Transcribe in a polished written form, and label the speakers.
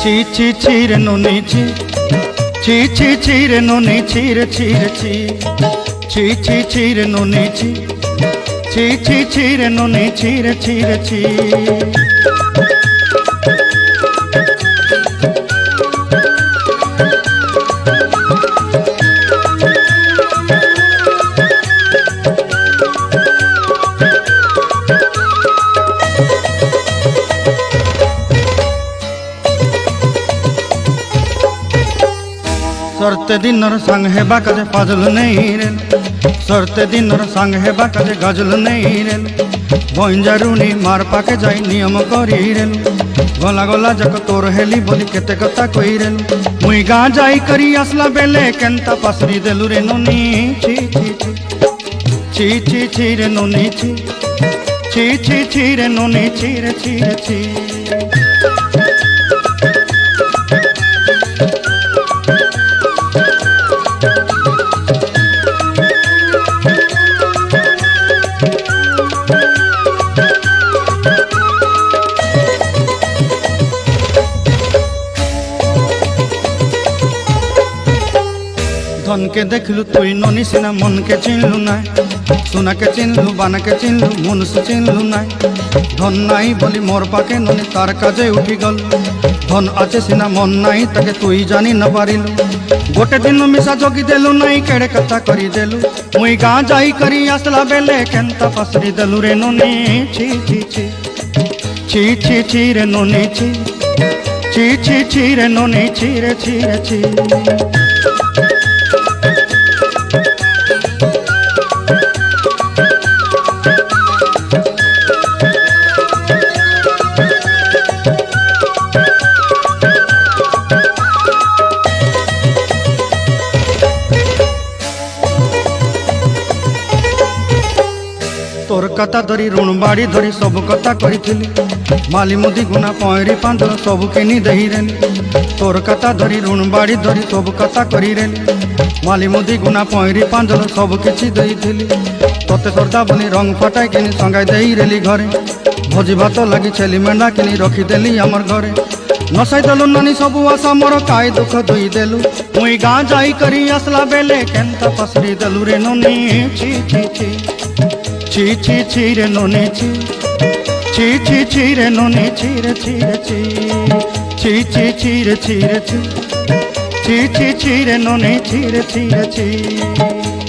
Speaker 1: ছি ছি ছি রে নুনি ছি ছি ছি ছি রে নুনি ছি রে ছি রে ছি ছি ছি ছি রে নুনি ছি ছি ছি ছি রে নুনি ছি রে ছি রে ছি सरते दिनर संग हेबा काजे फाजल नहीं रे सरते दिनर संग हेबा काजे गजल नहीं रे बंजारुनी मार पाके जाई नियम करी रे गला गला जक तोर हेली बोली केते कथा कई रे मुई गा जाई करी असला बेले केंता पासरी देलु रे नोनी छी छी छी छी छी रे नोनी छी छी छी छी रे नोनी छी रे छी रे छी धन के देखलु तुई नोनी सिना मन के चिन्हलु ना सोना के चिन्हलु बाना के चिन्हलु मन से चिन्हलु ना धन नाई बोली मोर पाके नोनी तार काजे उठी गल धन आचे सिना मन नाई ताके तुई जानी न पारिलु गोटे दिन मिसा जोगी देलु नाई केड़े कथा करी देलु मुई गा जाई करी आसला बेले केंता पसरी देलु रे नोनी छी छी छी छी छी छी रे नोनी छी छी छी छी रे नोनी छी रे छी रे छी तोर कथा धरी ऋण बाड़ी धरी सब कथा करी माली मुदी गुना पहरी पांदल सब किनी दही रेली तोर कथा धरी ऋण बाड़ी धरी सब कथा करी रेली माली मुदी गुना पहरी पांदल सब किछि दही थी तोते सरदा बनी रंग फटाई किनी संगाई दही रेली घरे भोजी भात लगी छेली मेंढा किनी रखीदेली आमर घरे नसाई देलु नानी सबु आशा मोर काय दुख दुई देलु मुई गा जाई करी आसला बेले केंता पसरी देलु रे नोनी छी छी छी छी छी छी रे नोनी छी छी छी छी रे नोनी छी रे छी रे छी छी छी छी रे छी रे छी छी छी छी रे नोनी छी रे छी रे छी।